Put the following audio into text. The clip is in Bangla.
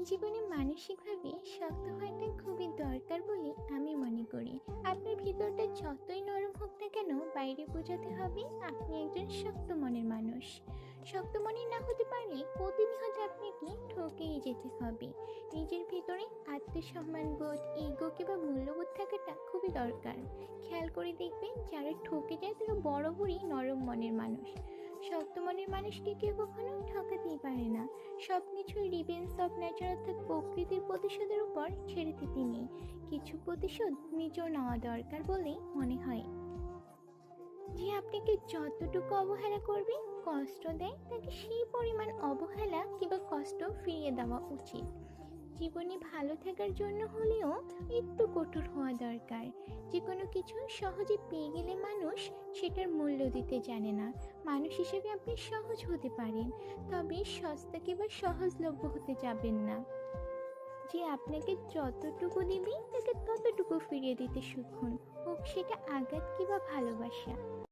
জীবনে মানসিকভাবে শক্ত হওয়াটা খুবই দরকার বলে আমি মনে করি। আপনার ভিতরটা যতই নরম হোক না কেন, বাইরে বোঝাতে হবে আপনি একজন শক্ত মনের মানুষ। শক্ত মনের না হতে পারলে প্রতিনিয়ত আপনাকে ঠকেই যেতে হবে। নিজের ভিতরে আত্মসম্মান বোধ, ইগো কিংবা মূল্যবোধ থাকাটা খুবই দরকার। খেয়াল করে দেখবেন যারা ঠকে যায় তারা বড় নরম মনের মানুষ। শক্ত মনের মানুষকে কেউ কখনো ঠকাতেই পারে না। সবকিছুই রিভেঞ্জ অফ নেচার অর্থাৎ প্রকৃতির প্রতিশোধের উপর ছেড়ে দিতে নেই। কিছু প্রতিশোধ নিজেও নেওয়া দরকার বলে মনে হয়। যে আপনাকে যতটুকু অবহেলা করবে, কষ্ট দেয়, তাকে সেই পরিমাণ অবহেলা কিংবা কষ্ট ফিরিয়ে দেওয়া উচিত। জীবনে ভালো থাকার জন্য হলেও একটু কঠোর হওয়া দরকার। যে কোনো কিছু সহজে পেয়ে গেলে মানুষ সেটার মূল্য দিতে জানে না। মানুষ হিসেবে আপনি সহজ হতে পারেন, তবে সস্তা কিংবা সহজলভ্য হতে যাবেন না। যে আপনাকে যতটুকু দিবে তাকে ততটুকু ফিরিয়ে দিতে শিখুন, হোক সেটা আঘাত কিংবা ভালোবাসা।